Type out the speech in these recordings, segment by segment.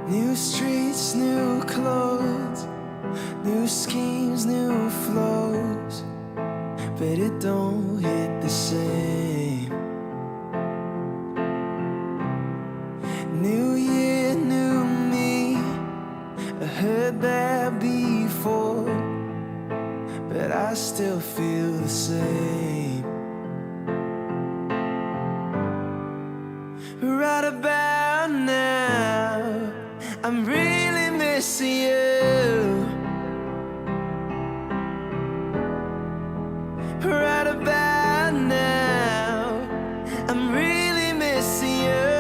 New streets, new clothes, new schemes, new flows, but it don't hit the same. New year, new me, I heard that before, but I still feel the same. Right about now, I'm really missing you. Right about now, I'm really missing you.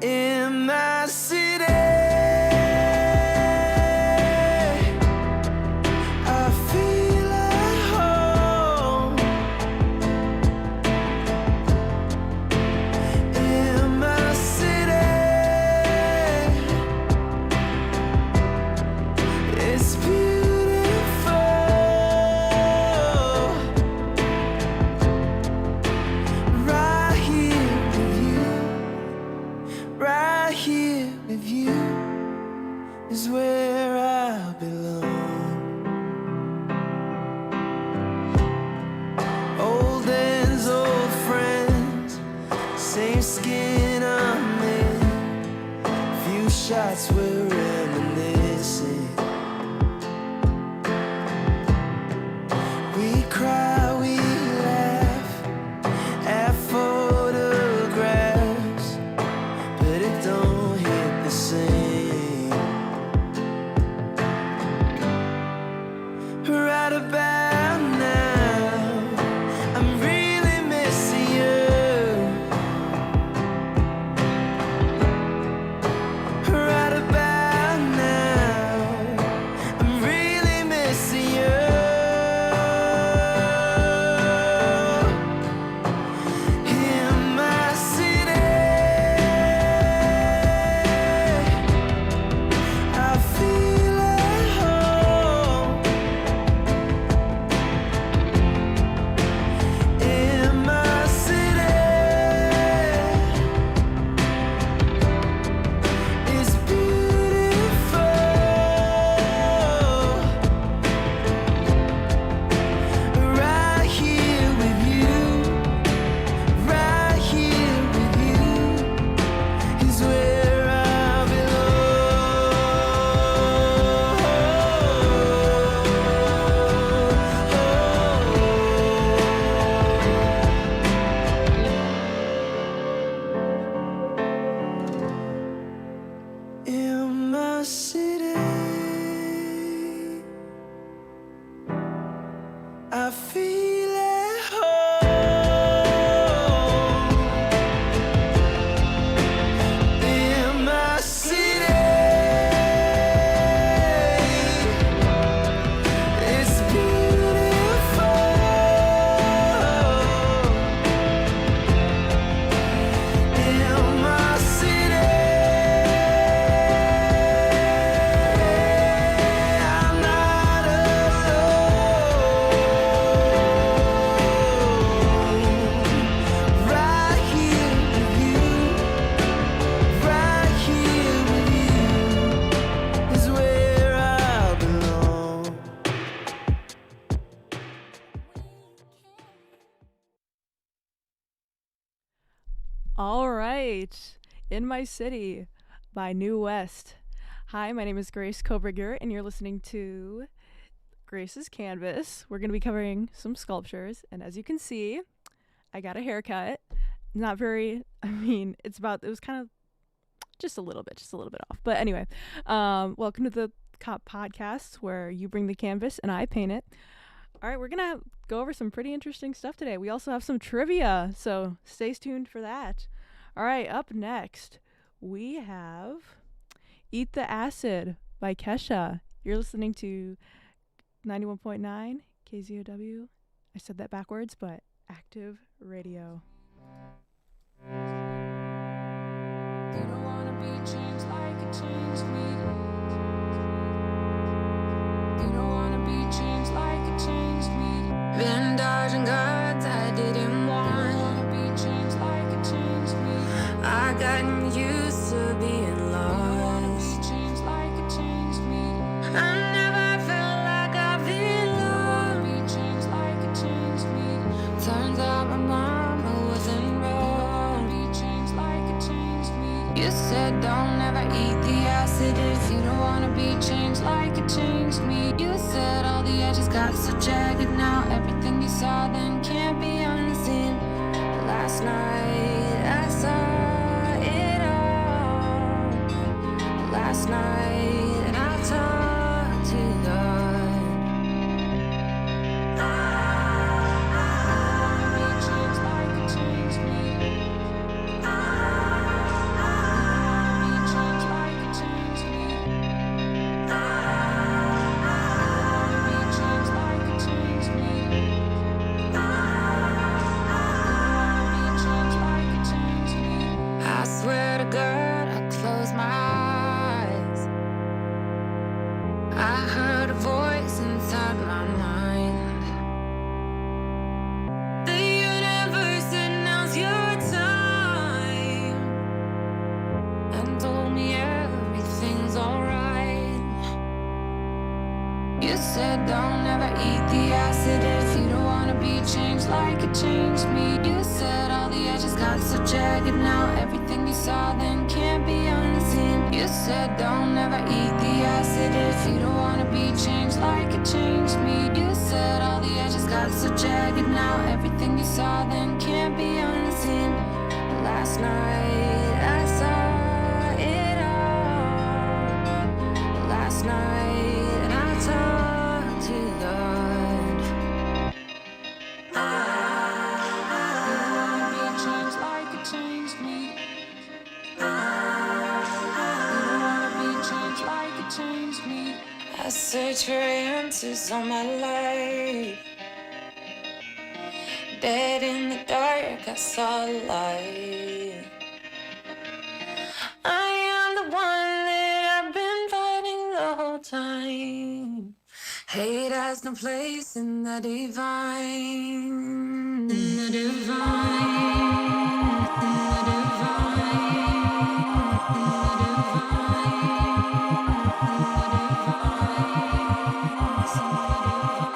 In my city, I feel at home. In my city, it's beautiful. Right here with you, right here with you is where I belong. Old ends, old friends, same skin I'm in. Few shots we're reminiscing. We cry, we laugh at photographs, but it don't hit the same. Right about now, I'm really missing you. Right about now, I'm really missing you. In my city, I feel at home. In my city, it's beautiful. Right here with you, right here with you is where I belong. In my city, I feel at home. In my city, it's beautiful. In my city, I'm not alone. Right here with you, right here with you is where I belong. All right. In My City by New West. Hi, my name is Grace Kobriger, and you're listening to Grace's Canvas. We're going to be covering some sculptures, and as you can see, I got a haircut. Not very, it was kind of just a little bit off. But anyway, welcome to the Cop Podcast, where you bring the canvas and I paint it. All right, we're going to go over some pretty interesting stuff today. We also have some trivia, so stay tuned for that. All right, up next, we have Eat the Acid by Kesha. You're listening to 91.9 KZOW. I said that backwards, but Active Radio. They don't wanna be changed like it changed me. They don't wanna be changed like it changed me. Been dodging gods I didn't want. They don't wanna be changed like it changed gotten used to being lost. Changed like it changed me. I never felt like I've been lost. Be changed like it changed me. Turns out my mama wasn't wrong. Be changed like it changed me. You said don't ever eat the acid if you don't wanna be changed like it changed me. You said all the edges got so jagged now. Everything you saw then can't be unseen. Last night I saw it all. Last night and I talked to God. Be changed like it changed me. Be changed like it changed me. Be changed like it changed me. I swear to God, I closed my eyes. I heard a voice inside my mind. The universe said now's your time, and told me everything's alright. You said don't ever eat the acid if you don't wanna be changed like it changed me. You said all the edges got so jagged now. Everything you saw then can't be unseen. You said don't ever eat the acid if you don't wanna be changed like it changed me. You said all the edges got so jagged now. Everything you saw then can't be unseen. Last night I saw it all. Last night and I talked to God. Be changed like it changed me. Be changed like it changed me. I search for answers all my life. Dead in the dark, I saw a light. I am the one that I've been fighting the whole time. Hate has no place in the divine. In the divine. In the divine. In the divine.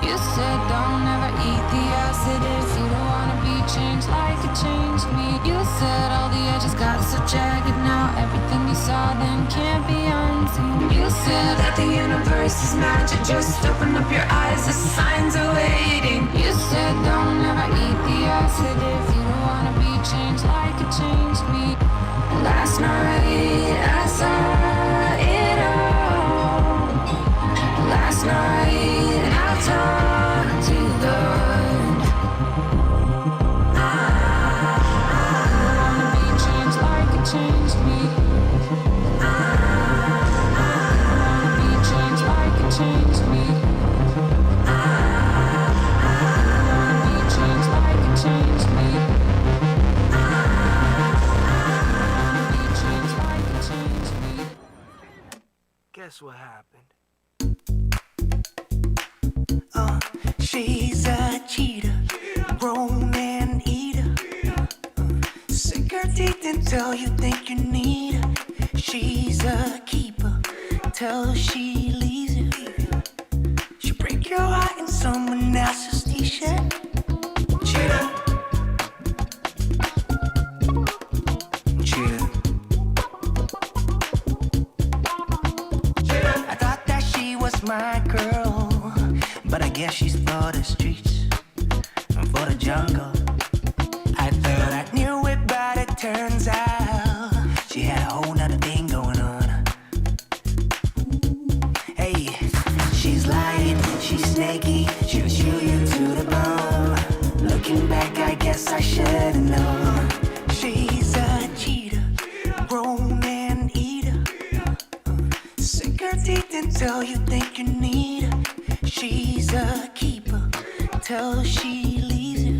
You said don't ever eat the acid if you don't wanna be changed like it changed me. You said all the edges got so jagged now. Everything you saw then can't be unseen. You said that the universe is magic. Just open up your eyes, the signs are waiting. You said don't ever eat the acid if you don't wanna be changed like it changed me. Last night I saw it all. Last night I talked to God. Be changed like it changed me. Be changed like it changed me. Be changed like it changed me. Be changed like it changed me. Guess what happened? She's a cheater, roam and eater. Sick her teeth until you think you need her. She's a keeper till she leaves you. She'll break your heart in someone else's t-shirt. Cheater. Cheater. I thought that she was my girl, but I guess she's for the streets and for the jungle. I thought I knew it, but it turns out she had a whole nother thing going on. Hey, she's lying, she's snaky, she'll chew you to the bone. Looking back, I guess I should've known. She's a cheater, roam and eater. Sick her teeth until you think you need her. She's a keeper till she leaves you.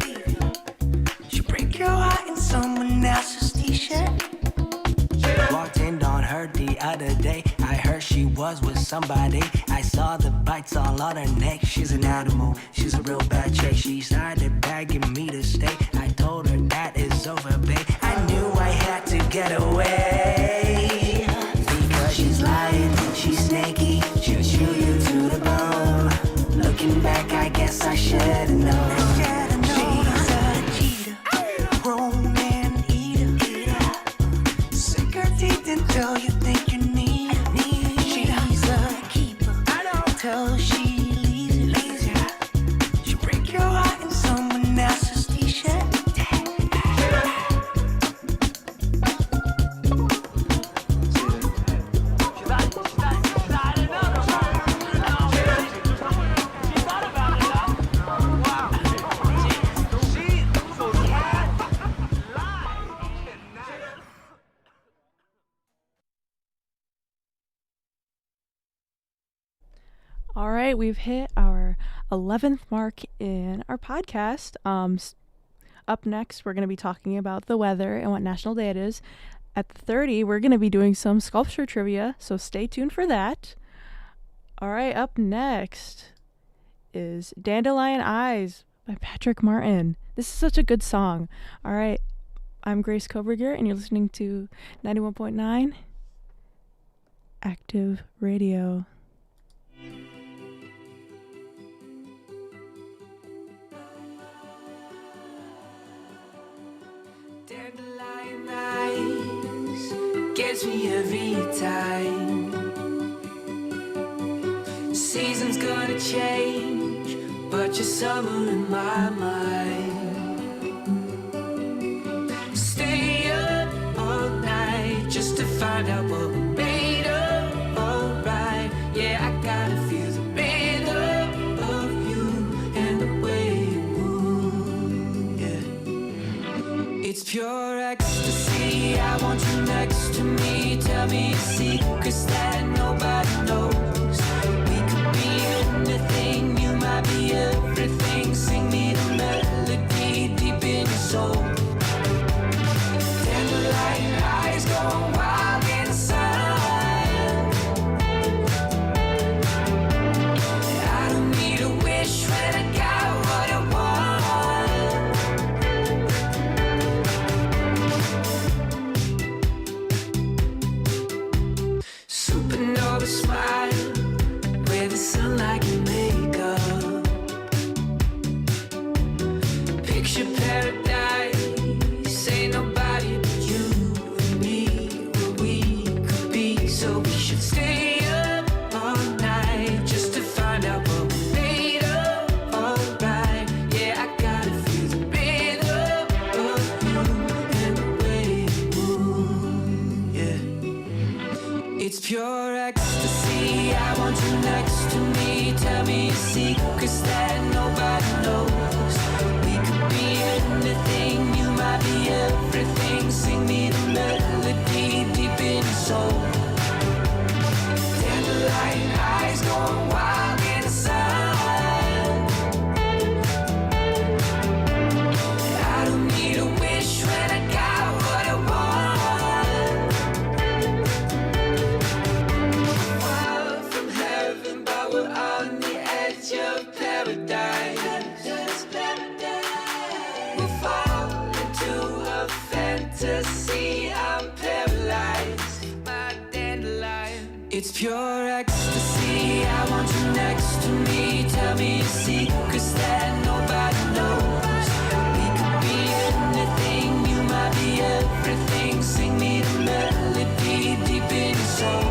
She'll break your heart in someone else's t-shirt. Walked in on her the other day. I heard she was with somebody. I saw the bites all on her neck. She's an animal, she's a real bad chick. She started begging me to stay. I told her that it's over, babe. I knew I had to get away. All right, we've hit our 11th mark in our podcast. Up next, we're going to be talking about the weather and what National Day it is. At 30, we're going to be doing some sculpture trivia, so stay tuned for that. All right, up next is Dandelion Eyes by Patrick Martin. This is such a good song. All right, I'm Grace Koberger, and you're listening to 91.9 Active Radio. Dandelion eyes gets me every time. Season's gonna change, but you're summer in my mind. Stay up all night just to find out what we made of. Alright, yeah, I gotta feel the rhythm of you and the way you move. Yeah, it's pure ecstasy. I want you next to me. Tell me your secrets that nobody knows. We could be anything. You might be everything. Sing me the melody deep in your soul. Dandelion eyes go wild in the sun. I don't need a wish when I got what I want. Supernova smile with the sunlight can make up. Picture paradise, ain't nobody but you and me. Where we could be, so we should stay up all night just to find out what we made of. Alright, yeah, I gotta feel the rhythm of you and the way you move. Yeah, it's pure ecstasy. I want you next to me. Tell me your secrets that nobody knows. We could be anything. You might be everything. Sing me the melody deep in your soul. Dandelion eyes going wild in the sun. I don't need a wish when I got what I want. Far from heaven, but we're on the edge of paradise. We fall into a fantasy. I'm paralyzed. My dandelion. It's pure ecstasy. I want you next to me. Tell me your secrets that nobody knows. We could be anything. You might be everything. Sing me the melody deep in your soul.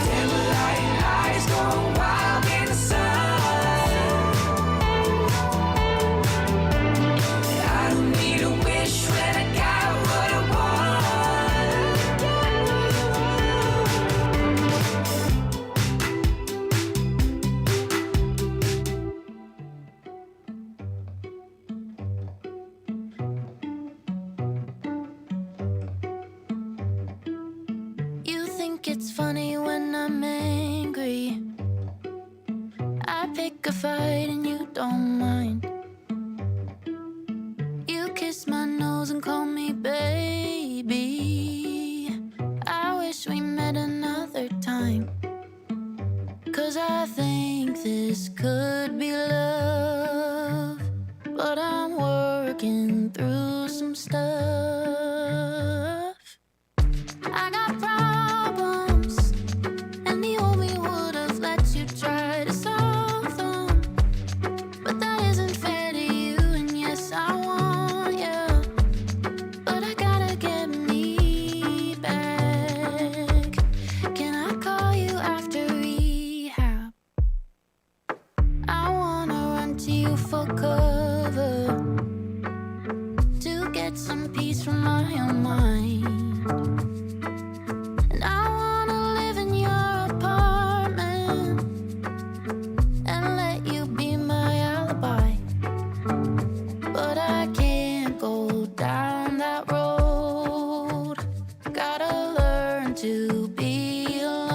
Dandelion eyes going wild in the sun. I don't need a wish when I got what I You think it's funny when I'm angry. I pick a fight and you don't mind. You kiss my nose and call me baby. I wish we met another time. 'Cause I think this could be love. But I'm working through some stuff. I got problems, and the only would have let you try to solve them. But that isn't fair to you, and yes, I want you. But I gotta get me back. Can I call you after rehab? I wanna run to you for cover, to get some peace from my own mind. And I wanna live in your apartment and let you be my alibi. But I can't go down that road. Gotta learn to be alone.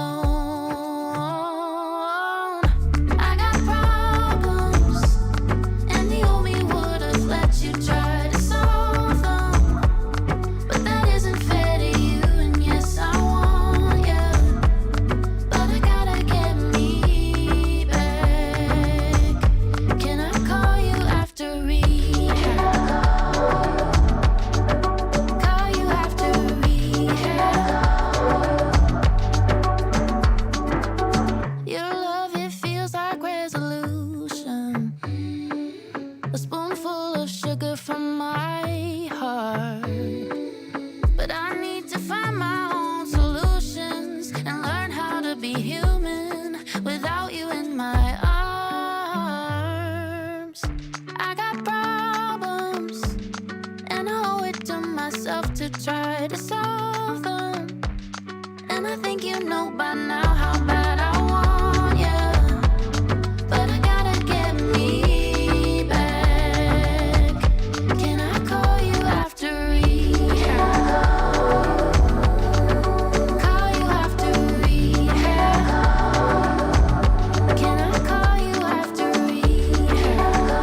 try to solve them. And I think you know by now how bad I want you. But I gotta get me back. Can I call you after rehab? Call you after rehab. Can I call you after rehab?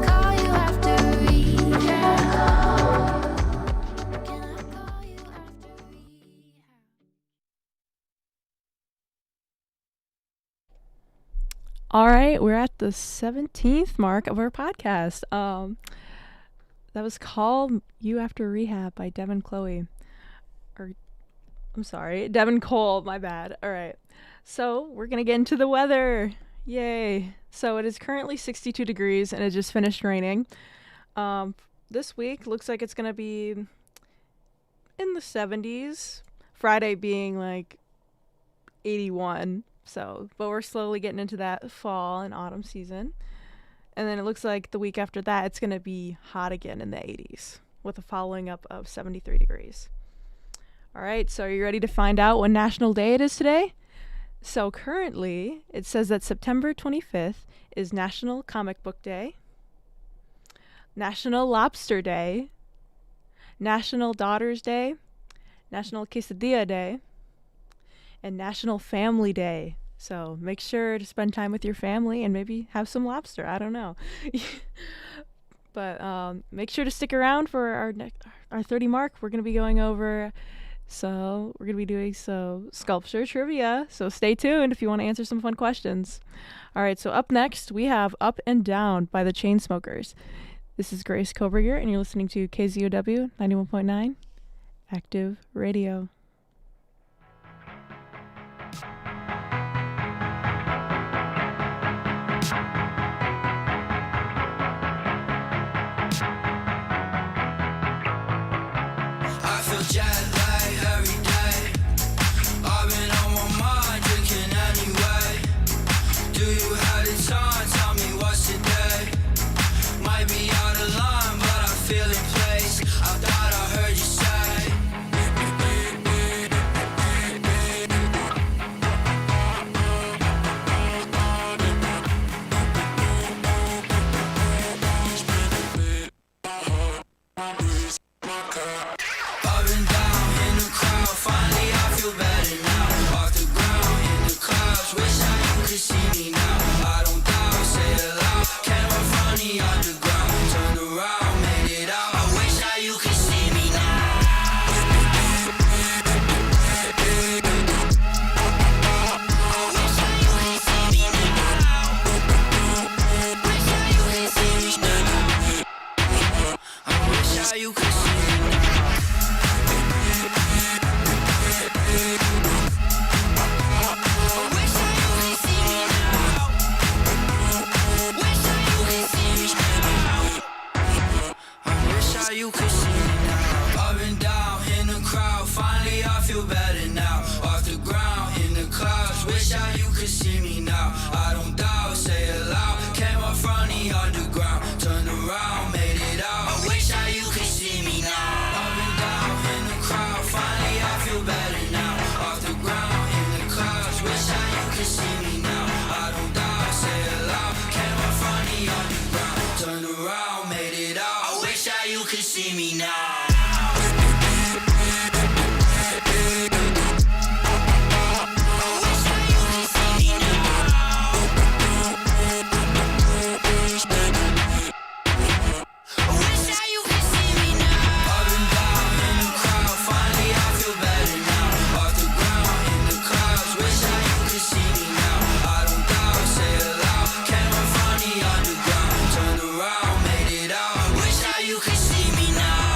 Call you after rehab. Can I call you after rehab? All right, we're at the 17th mark of our podcast. That was called You After Rehab by Devin Chloe. I'm sorry, Devin Cole, my bad. All right, so we're going to get into the weather. Yay. So it is currently 62 degrees and it just finished raining. This week looks like it's going to be in the 70s. Friday being like 81. So, but we're slowly getting into that fall and autumn season. And then it looks like the week after that, it's going to be hot again in the 80s with a following up of 73 degrees. All right, so are you ready to find out what National Day it is today? So currently, it says that September 25th is National Comic Book Day, National Lobster Day, National Daughters Day, National Quesadilla Day, and National Family Day. So make sure to spend time with your family and maybe have some lobster. I don't know. But make sure to stick around for our 30 mark. We're going to be going over, so we're going to be doing some sculpture trivia. So stay tuned if you want to answer some fun questions. All right, so up next, we have Up and Down by the Chainsmokers. This is Grace Koberger, and you're listening to KZOW 91.9 Active Radio. I feel jet lag every day. I've been on my mind, drinking anyway. Do you have the time? Tell me what's today. Might be out of line, but I feel in place. I thought I heard you say. Up and down in the crowd, finally I feel better now. Off the ground in the clouds, wish that you could see me now. I don't doubt, say it loud, camera funny underground. Turned around, made it out. I wish that you could see me now. I wish that you could see me now. Wish that you could see me now. I wish that you could see me now. You could see me now. Up and down in the crowd, finally I feel better now. Off the ground in the clouds, wish that you could see me now. I don't doubt, say it loud, came up from the underground. Turned around, made it out. I wish that you could see me now. Up and down in the crowd, finally I feel better now. Off the ground in the clouds, wish that you could see me now. I don't doubt, say it loud, came up from the underground. Turned around, made it out. I wish that you could see me now. You could see me now.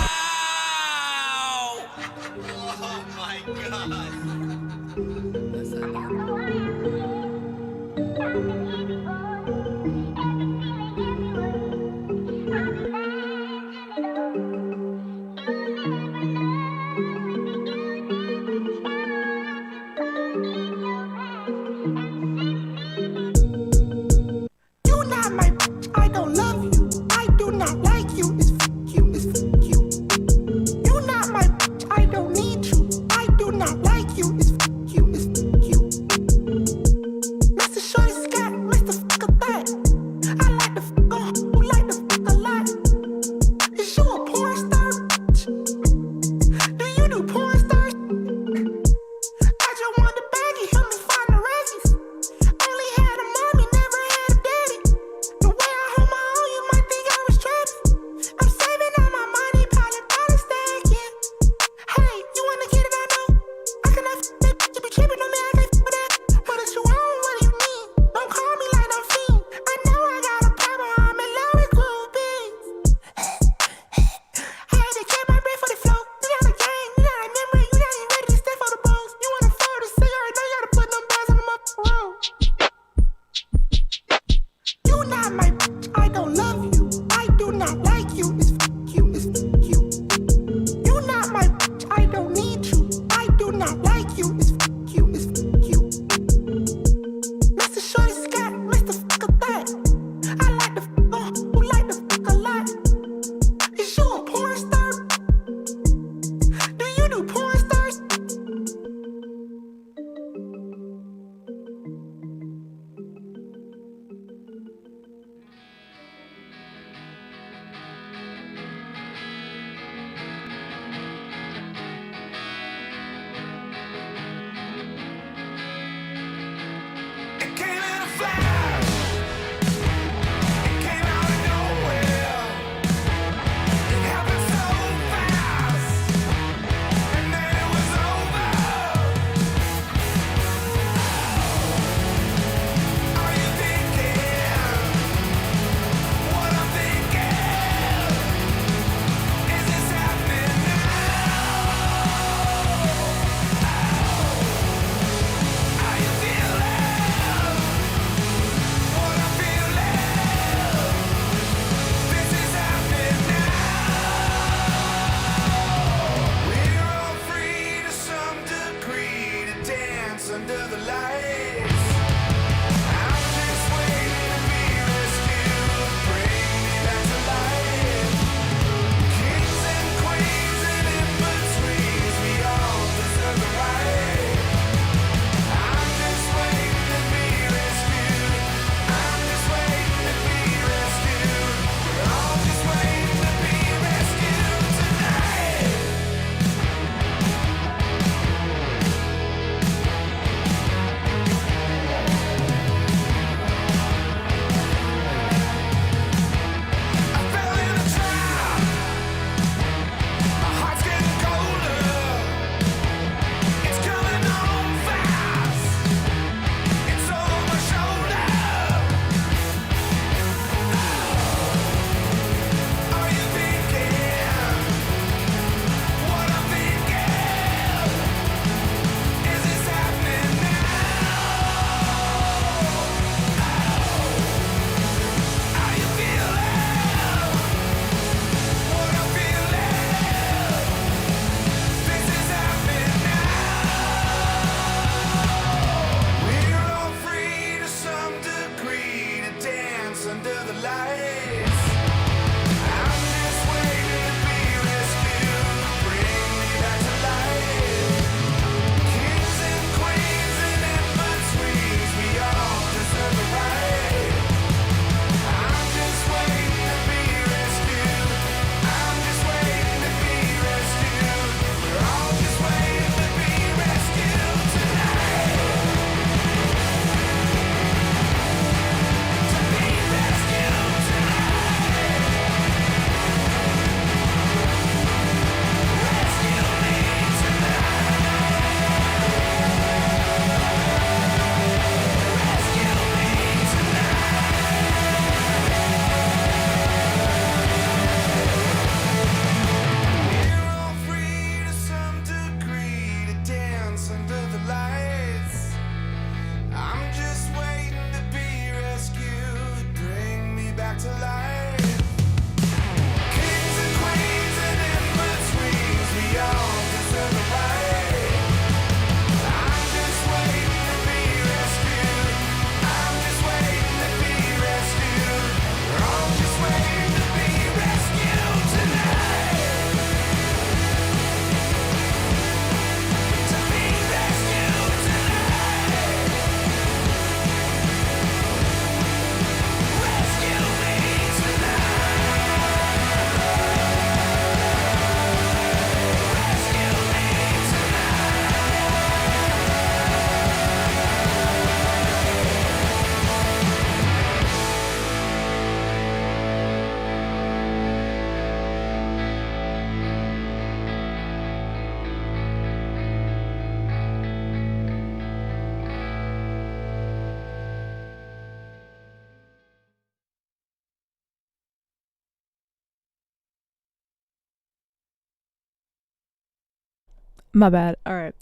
My bad. All right.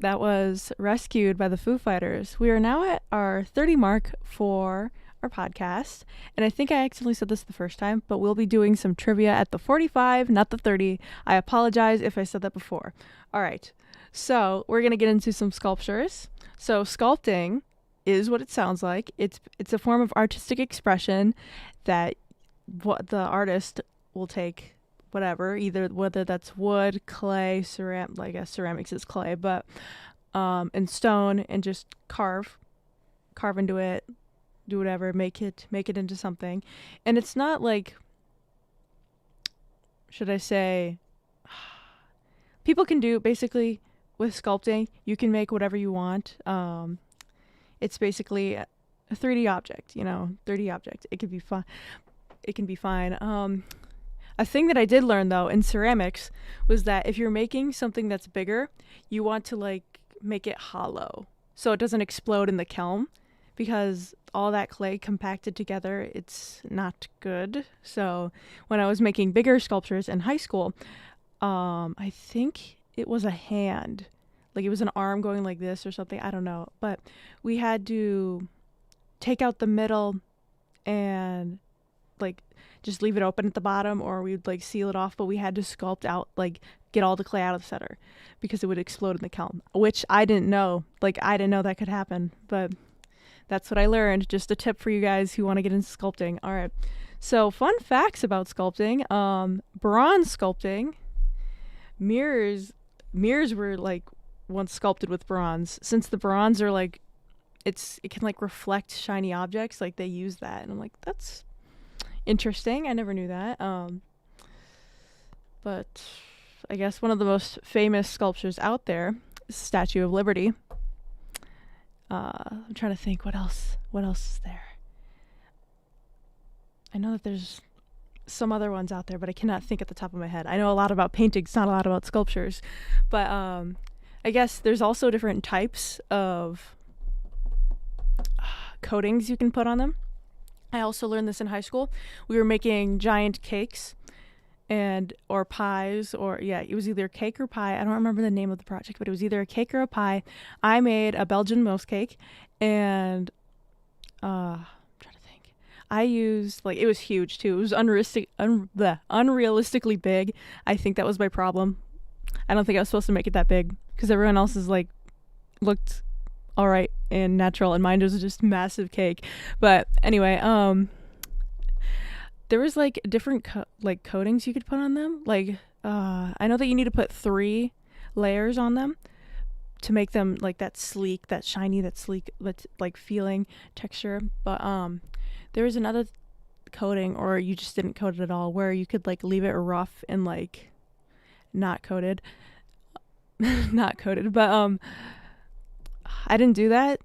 That was Rescued by the Foo Fighters. We are now at our 30 mark for our podcast. And I think I accidentally said this the first time, but we'll be doing some trivia at the 45, not the 30. I apologize if I said that before. All right. So we're going to get into some sculptures. So sculpting is what it sounds like. It's a form of artistic expression that what the artist will take whatever, whether that's wood, clay, I guess ceramics is clay, but and stone, and just carve into it, do whatever, make it into something. And it's not like, should I say, people can do basically with sculpting, you can make whatever you want. It's basically a 3D object, 3D object. It can be fine. A thing that I did learn, though, in ceramics was that if you're making something that's bigger, you want to, make it hollow so it doesn't explode in the kiln, because all that clay compacted together, it's not good. So when I was making bigger sculptures in high school, I think it was a hand. It was an arm going like this or something. I don't know. But we had to take out the middle and, just leave it open at the bottom, or we'd seal it off, but we had to sculpt out, get all the clay out of the center because it would explode in the kiln, which I didn't know. I didn't know that could happen, but that's what I learned. Just a tip for you guys who want to get into sculpting. All right. So fun facts about sculpting. Bronze sculpting. Mirrors were once sculpted with bronze. Since the bronze are it can reflect shiny objects, they use that. And I'm like, that's interesting. I never knew that. But I guess one of the most famous sculptures out there is the Statue of Liberty. I'm trying to think what else is there. I know that there's some other ones out there, but I cannot think at the top of my head. I know a lot about paintings, not a lot about sculptures. But I guess there's also different types of coatings you can put on them. I also learned this in high school. We were making giant cakes or pies, it was either cake or pie. I don't remember the name of the project, but it was either a cake or a pie. I made a Belgian mouse cake, and I'm trying to think. I used it was huge too. It was unrealistically big. I think that was my problem. I don't think I was supposed to make it that big because everyone else's looked all right and natural, and mine was just massive cake. But anyway, there was different coatings you could put on them. I know that you need to put 3 layers on them to make them that sleek, that shiny, that sleek, feeling texture. But there was another coating, or you just didn't coat it at all, where you could leave it rough and not coated. But I didn't do that,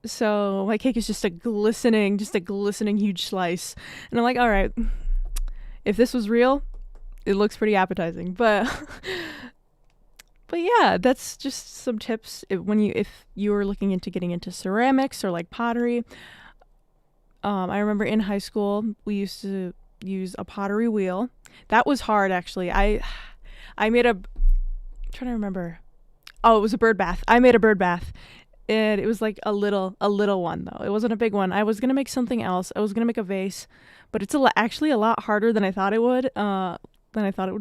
so my cake is just a glistening huge slice, and I'm like, all right, if this was real, it looks pretty appetizing. But yeah, that's just some tips if you were looking into getting into ceramics or pottery. I remember in high school we used to use a pottery wheel. That was hard, actually. I made I'm trying to remember. Oh, it was a bird bath. I made a bird bath. And it was a little one, though. It wasn't a big one. I was going to make something else. I was going to make a vase, but it's actually a lot harder than I thought it would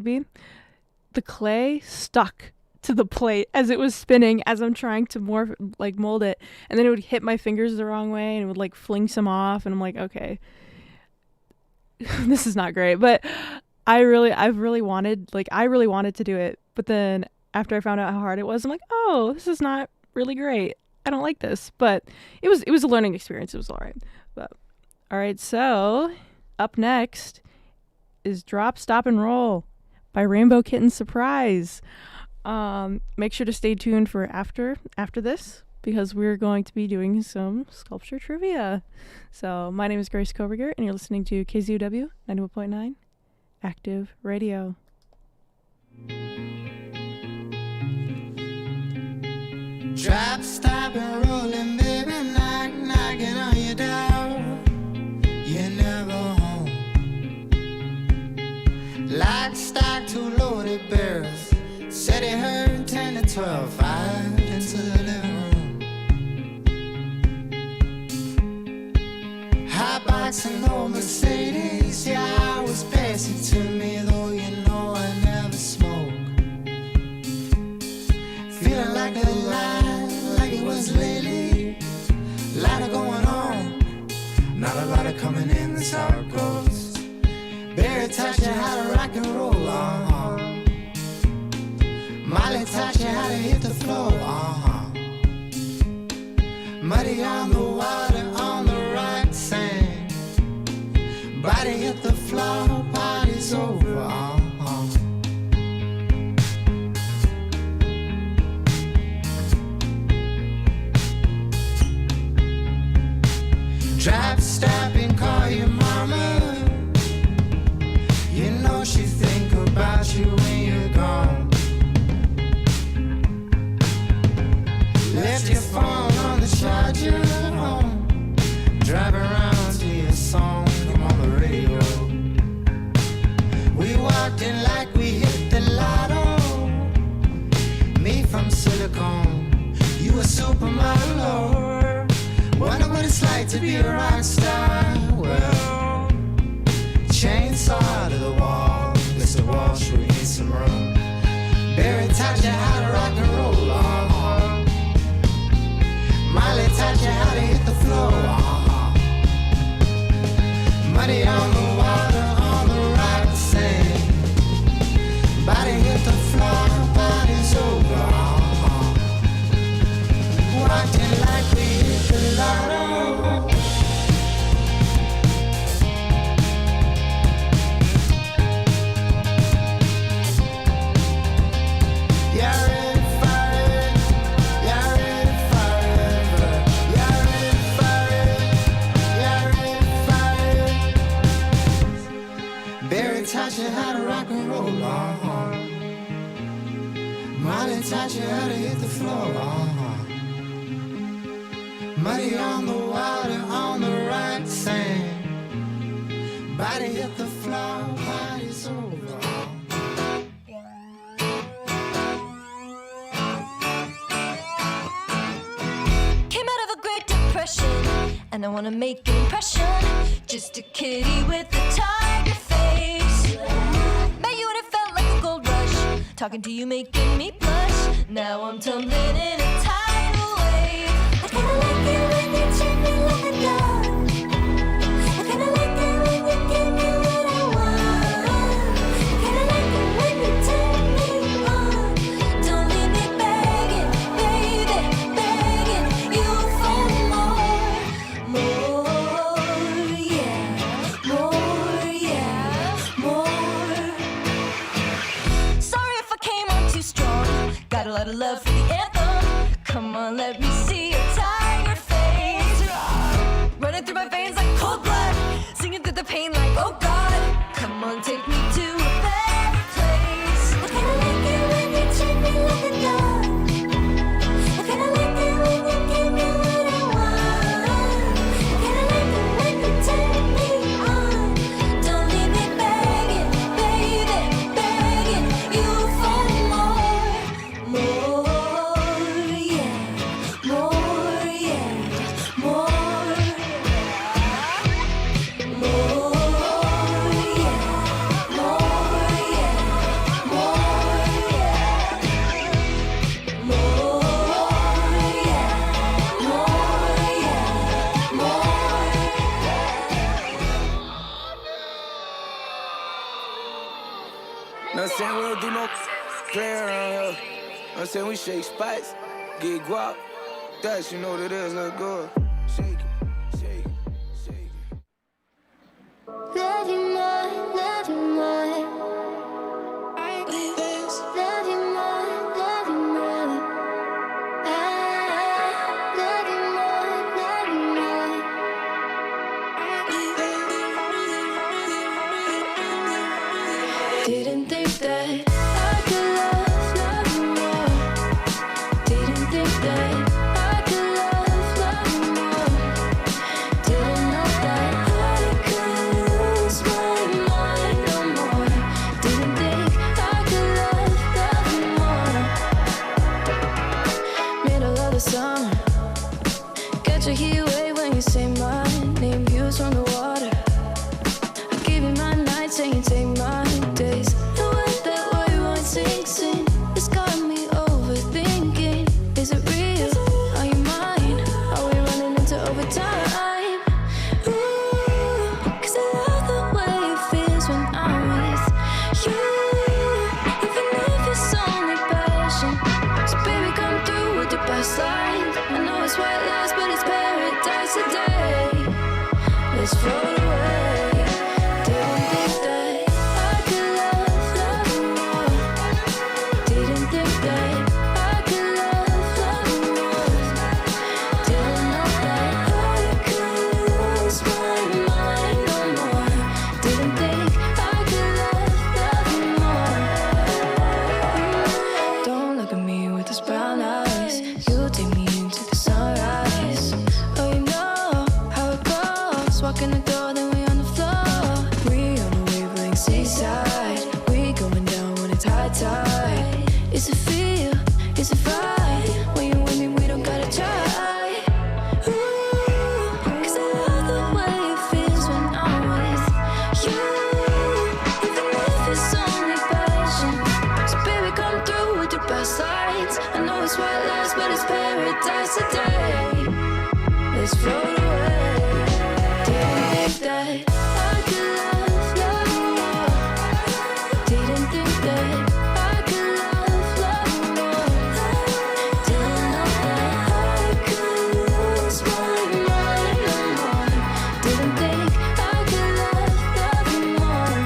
be. The clay stuck to the plate as it was spinning, as I'm trying to mold it. And then it would hit my fingers the wrong way, and it would fling some off. And I'm like, okay, this is not great. But I really wanted to do it. But then after I found out how hard it was, I'm like, oh, this is not really great. I don't like this, but it was a learning experience. It was all right. But all right, so up next is Drop, Stop, and Roll by Rainbow Kitten Surprise. Make sure to stay tuned for after this, because we're going to be doing some sculpture trivia. So my name is Grace Koberger, and you're listening to KZUW 91.9 Active Radio. Drop, stop, and rolling, baby, knocking on your door. You're never home. Lock, stock, 2 loaded barrels. Said it hurt in Tennessee. 12.5 into the living room. High box and old Mercedes, yeah, I was passing to me, though you know I never smoke. Feeling like a lie, like it was lately. Lot of going on, not a lot of coming in, that's how it goes. Barry taught you how to rock and roll, Molly taught you how to hit the floor, Muddy on the water, on the right sand. Body hit the floor, party's over, Drop, stop and call your mama. You know she think about you when you're gone. Left your phone on the charger at home. Drive around to your song, come on the radio. We walked in like we hit the lotto. Me from Silicon, you a supermodel. Wonder what it's like to be a rock star. Well, chainsaw to the wall, Mr. Walsh, we need some room. Barry taught you how to rock and roll, Molly taught you how to hit the floor, Muddy on the water, on the right sand. Body hit the floor, body's over, Walked in like we hit the lotto. Taught you how to rock and roll, Molly taught you how to hit the floor, Muddy on the water, on the right sand. Body hit the floor, body's over. Came out of a Great Depression, and I wanna make an impression. Just a kitty with a tiger face. Met you and it felt like a gold rush. Talking to you making me blush. Now I'm tumbling in a tidal wave. I kinda like it when you treat me like a dog. I kinda like it when you give me what I want. I kinda like it when you turn me on. Don't leave me begging, baby, begging you for more. More, yeah, more. Sorry if I came on too strong. Got a lot of love for the anthem. Come on, let me see your tiger face. Running through my veins like cold blood. Singing through the pain like, oh God. Come on, take me to a better place. I kinda like it when you treat me like a dog. I kinda like it when you give me what I want. I kinda like it when you turn me on. Don't leave me begging, baby, begging you for more. More, yeah, more, yeah, more. More, yeah, more, yeah, more, yeah. More, yeah, more, yeah, more. Not saying we don't do no play around here. I'm saying we shake spots, get guap. That's, you know what it is, let's go. Shake it, shake it, shake it. Love you more, love you more. Love you more, love you more. I love you more, love you more. Didn't think that I could love you more. Didn't think that I could love you more. tight. Is it feel? Is it right? When you're with me, we don't gotta try. Ooh, 'cause I love the way it feels when I'm with you. Even if it's only passion. So baby, come through with your best sides. I know it's white lies, but it's paradise today. Let's float away. Didn't think that I could love more. Didn't think that I could love more. Didn't know that I could lose my mind no more. Didn't think I could love more.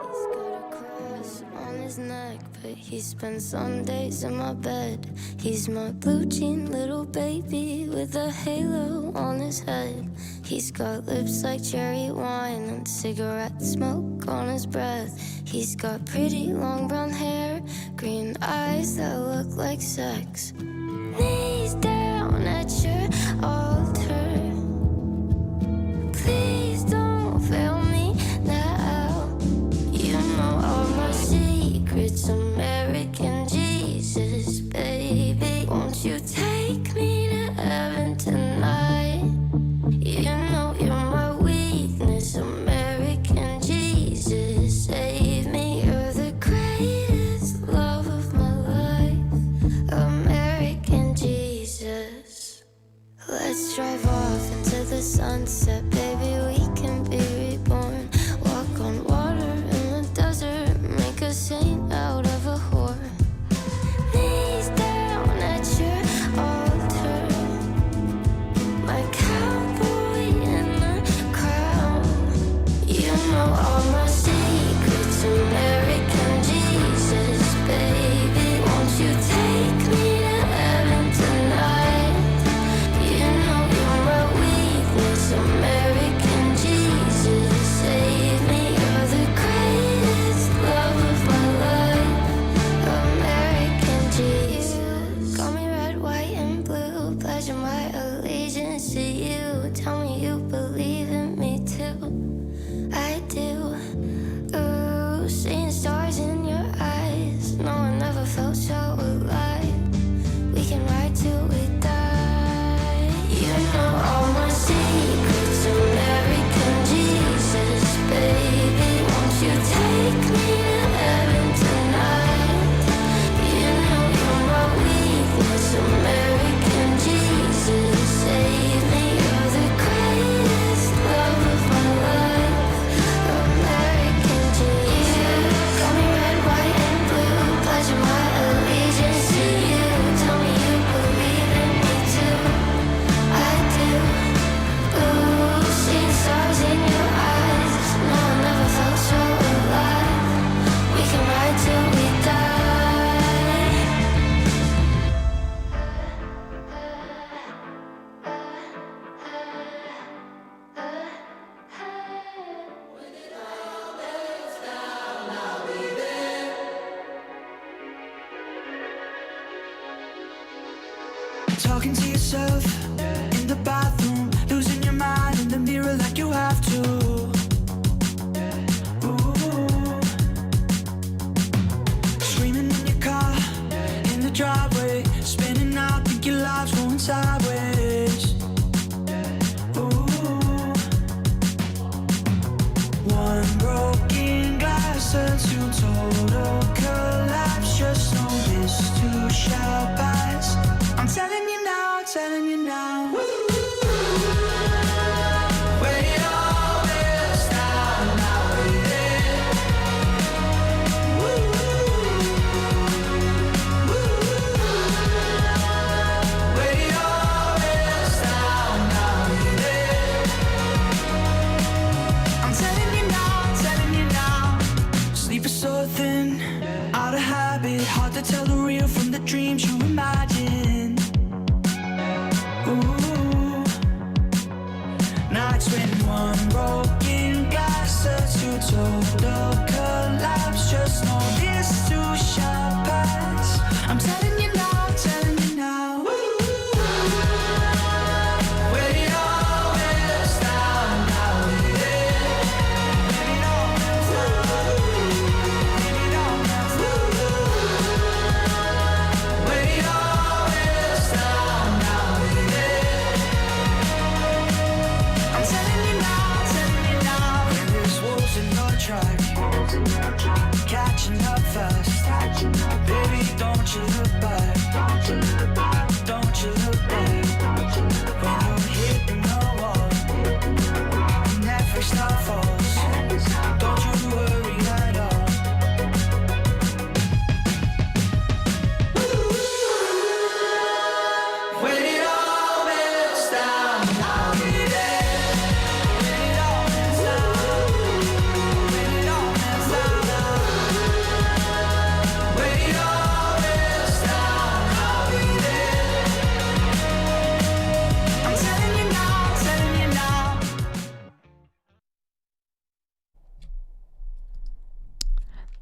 He's got a cross on his neck, but he spends Sundays in my bed. He's my blue jean little baby with a halo on his head. He's got lips like cherry wine and cigarette smoke on his breath. He's got pretty long brown hair, green eyes that look like sex. Knees down at your altar. Please don't fail me now. You know all my secrets, American Jesus, baby. Won't you take me to heaven tonight? You know you're my weakness, American Jesus, save me. You're the greatest love of my life, American Jesus. Let's drive off into the sunset, baby, we can be reborn. Walk on water in the desert, make a saint out of a whore. Knees down at your altar, my cowboy in the crowd. You know all my secrets, American Jesus, baby. Won't you take me to heaven tonight? You know you're my weakness, American Jesus, save me. You're the greatest love of my life, American Jesus. Call me red, white, and blue, pledging my allegiance to you. Tell me you believe in me too. I do. Ooh, seeing stars in your eyes. No, I never felt so alive. We can ride till we die. You know all my secrets, American Jesus, baby. Won't you take me to heaven tonight? You know you're my weakness, American Jesus, save me. You're the greatest love of my life, American Jesus. Call me red, white, and blue, pledging my allegiance to you. Tell me you believe in me too. I do. Ooh, seeing stars in your eyes. No, I never felt so alive. We can ride till we die. Talking to yourself in the bathroom, losing your mind in the mirror like you have to. Ooh. Screaming in your car, in the driveway, spinning out, think your life's going sideways. Ooh. One broken glass turns to total collapse. Just know this too shall pass. I'm telling you now, telling you now. When it all melts down, I'll be there. When it all melts down, I'll be there. I'm telling you now, telling you now. Sleep is so thin, out of habit, hard to tell the real from the dreams you imagine. Ooh.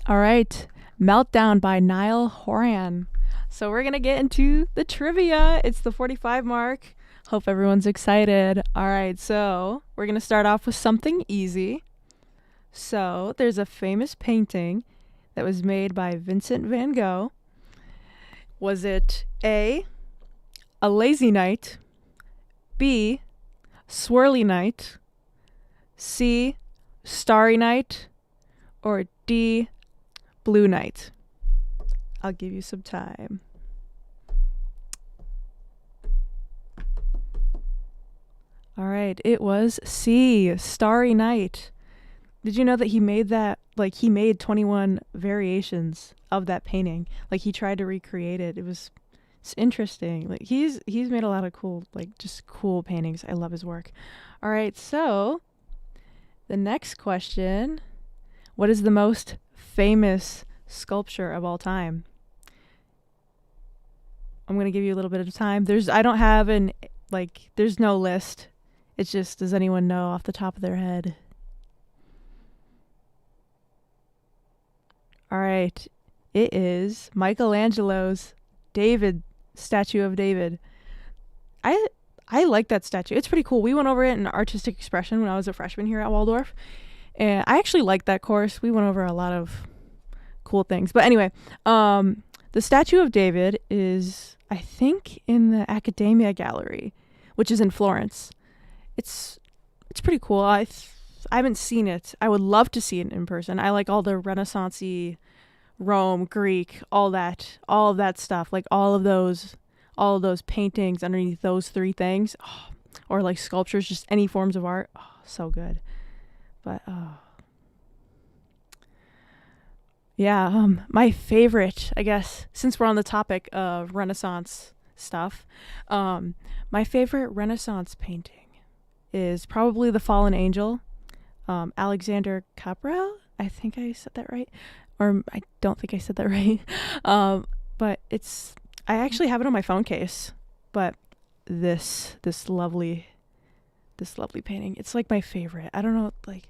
All right. Meltdown by Niall Horan. So we're going to get into the trivia. It's the 45 mark. Hope everyone's excited. All right. So we're going to start off with something easy. So there's a famous painting that was made by Vincent van Gogh. Was it A, A Lazy Night, B, Swirly Night, C, Starry Night, or D, Blue Night? I'll give you some time. All right, it was C, Starry Night. Did you know that he made that, like, he made 21 variations of that painting? Like, he tried to recreate it. It's interesting. Like, he's made a lot of cool, like, just cool paintings. I love his work. All right, so the next question, what is the most famous sculpture of all time? I'm going to give you a little bit of time. There's no list. It's just, does anyone know off the top of their head? All right, it is Michelangelo's David, statue of David. I like that statue. It's pretty cool. We went over it in artistic expression when I was a freshman here at Waldorf, and I actually liked that course. We went over a lot of cool things. But anyway, the statue of David is, I think, in the Accademia Gallery, which is in Florence. It's pretty cool. I haven't seen it. I would love to see it in person. I like all the Renaissance-y, Rome, Greek, all of that stuff. Like all of those paintings underneath those three things, or like sculptures, just any forms of art. Oh, so good. But yeah, my favorite, I guess, since we're on the topic of Renaissance stuff, my favorite Renaissance painting is probably The Fallen Angel. Alexander Cabrel, I think I said that right, or I don't think I said that right. But I actually have it on my phone case. But this lovely painting, it's like my favorite. I don't know, like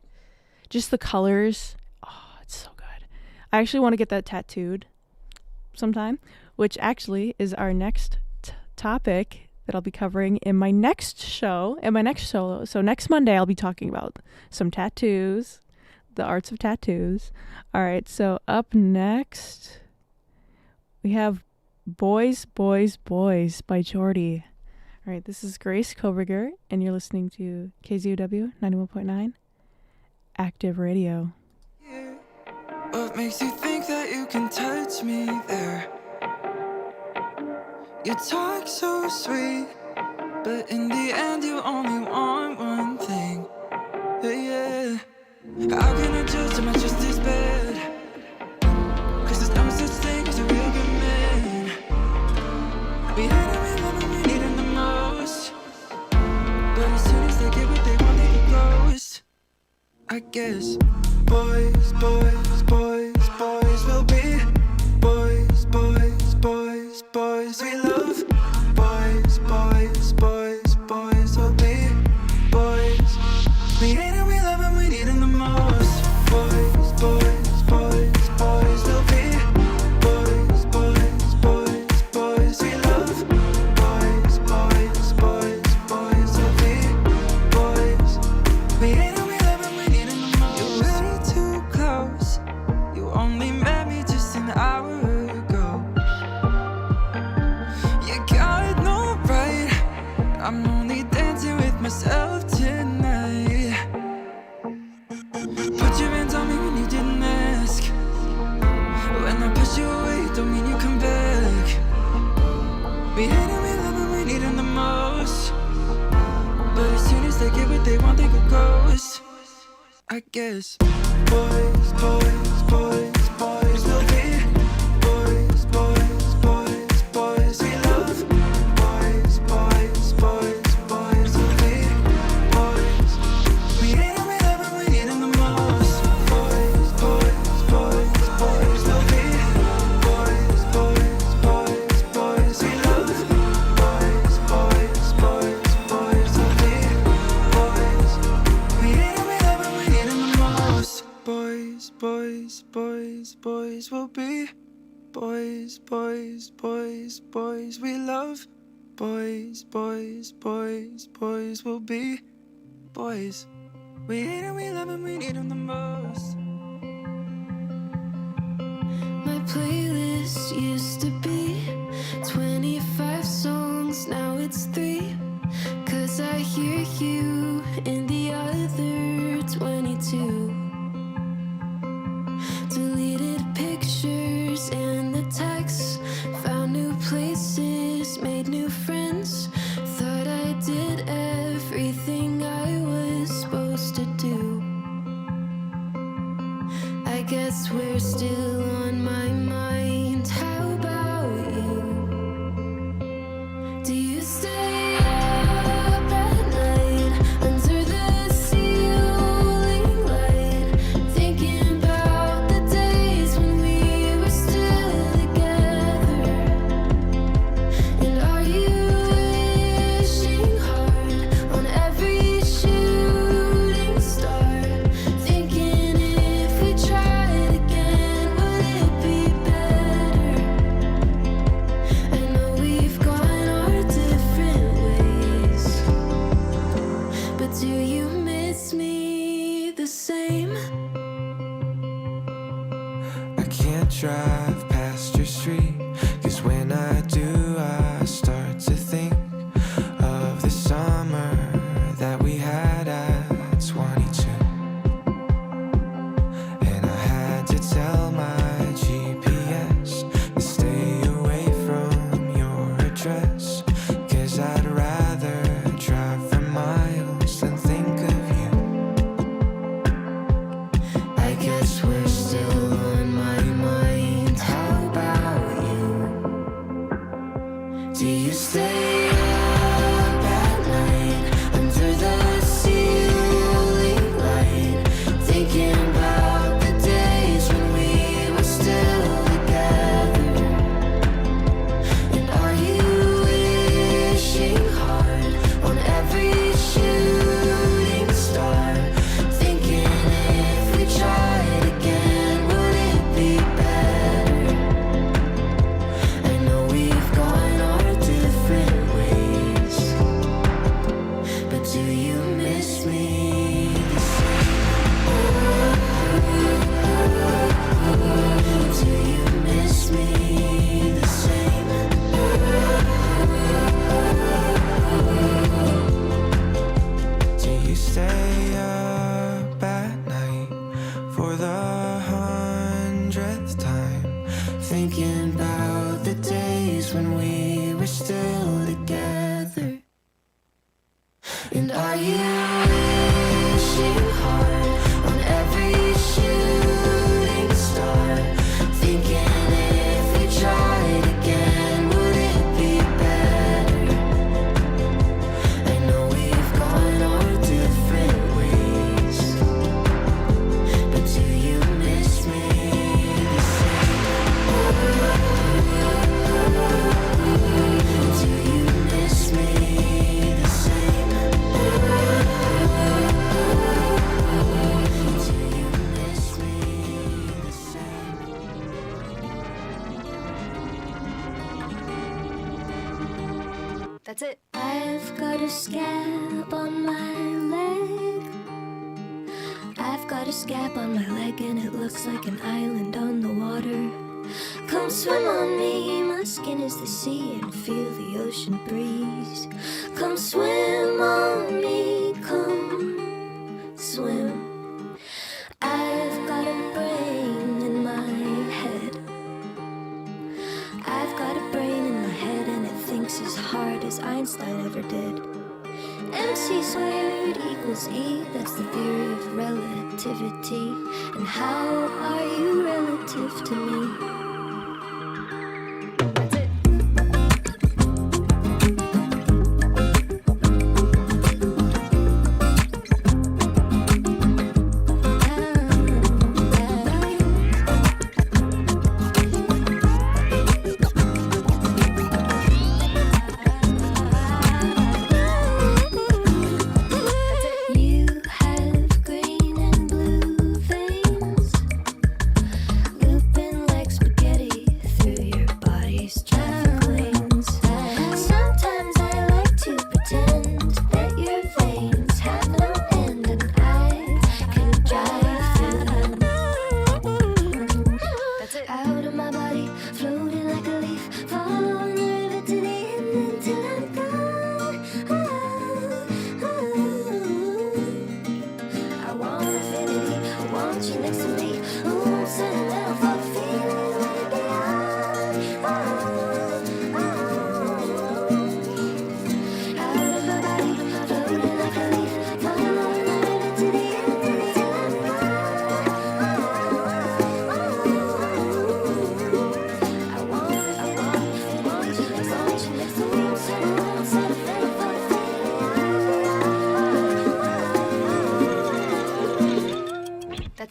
just the colors. Oh, it's so good. I actually want to get that tattooed sometime, which actually is our next topic that I'll be covering in my next show, in my next solo. So next Monday, I'll be talking about some tattoos, the arts of tattoos. All right, so up next, we have Boys, Boys, Boys by Jordy. All right, this is Grace Koberger, and you're listening to KZUW 91.9 Active Radio. What makes you think that you can touch me there? You talk so sweet, but in the end you only want one thing. Yeah. How can I judge how my trust is bad? 'Cause there's no such thing as a real good man. We hate and we love and we need him the most, but as soon as they get what they want, they get ghost. I guess boys, boys, boys, boys will be boys, boys, boys, boys we love. Boys, boys, boys, boys will be boys. We hate and we love and we need them the most. Boys, boys, boys, boys will be boys, boys, boys, boys we love. Boys, boys, boys, boys will be boys. We hate and we love and we need them the most. You're way too close. You only met me just an hour ago. You got no right. I'm only dancing with myself tonight. Put your hands on me when you didn't ask. When I push you away, don't mean you come back. We hate and we love and we need them the most, but as soon as they get what they want, they go ghost. I guess boys, boys, boys, boys will be boys, boys, boys, boys we love. Boys, boys, boys, boys will be boys. We hate and we love and we need them the most. Boys, boys, boys, boys will be boys, boys, boys, boys we love. Boys, boys, boys, boys will be boys. We hate and we love and we need them the most. Boys, boys, boys. boys, boys will be boys, boys, boys, boys we love. Boys, boys, boys, boys will be boys. We hate and we love and we need them the most. My playlist used to be 25 songs, now it's 3. 'Cause I hear you in the other 22. Deleted pictures and the texts, found new places, made new friends. Thought I did everything I was supposed to do. I guess we're still on my mind. How about you? Do you stay up at night under the ceiling light, thinking about the days when we were still together? And are you wishing hard on every shooting star, thinking if we tried again, would it be better? I know we've gone our different ways, but do you miss me the same? I can't drive past your street, 'cause when I do, I start to think of the summer that we had at 22. And I had to tell my GPS to stay away from your address, 'cause I'd rather drive for miles than think of you. I guess we're still on my mind. How about you? Do you stay up at night under the ceiling light, thinking about the days when we were still together? And are you wishing hard on every shooting star, thinking if we tried again, would it be better? I know we've gone our different ways, but do you miss me the same? Do you miss me the same? Do you stay up at night for the 100th time, thinking about the days when we were still together? And are you wishing hard on every shooting star, thinking if we tried again, would it be better? I know we've gone our different ways, but do you miss me the same? Do you miss me the same? Do you miss me the same? That's it. I've got a scab on my leg. I've got a scab on my leg and it looks like an island on the water. Come swim on me, my skin is the sea and feel the ocean breeze. Come swim on me, come swim. I've got a brain in my head. I've got a brain in my head and it thinks as hard as Einstein ever did. MC squared equals E, that's the theory of relativity. And how are you relative to me? That's it. You have green and blue veins, blue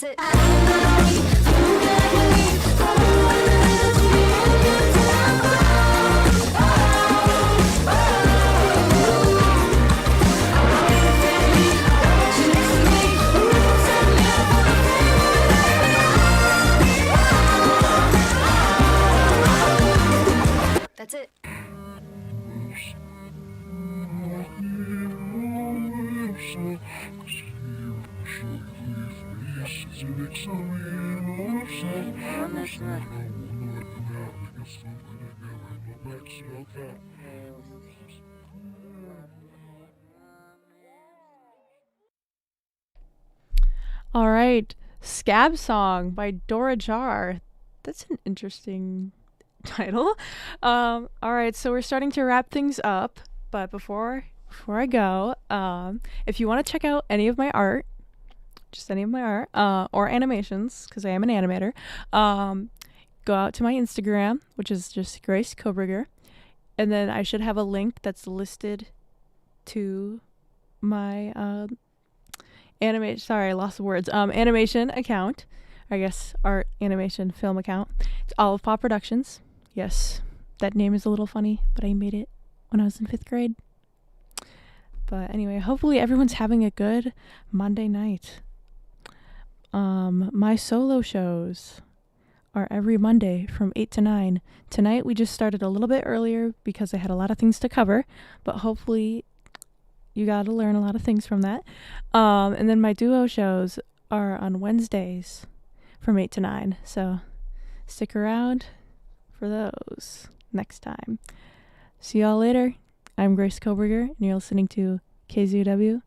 That's it. That's it. All right, Scab Song by Dora Jar. That's an interesting title. All right, so we're starting to wrap things up, but before I go, if you want to check out any of my art, just any of my art, or animations, because I am an animator, go out to my Instagram, which is just Grace Kobriger, and then I should have a link that's listed to my animation account, I guess art, animation, film account. It's Olive Paw Productions. Yes, that name is a little funny, but I made it when I was in 5th grade. But anyway, hopefully everyone's having a good Monday night. My solo shows are every Monday from 8 to 9. Tonight we just started a little bit earlier because I had a lot of things to cover, but hopefully you got to learn a lot of things from that. And then my duo shows are on Wednesdays from 8 to 9. So stick around for those next time. See y'all later. I'm Grace Kobriger, and you're listening to KZW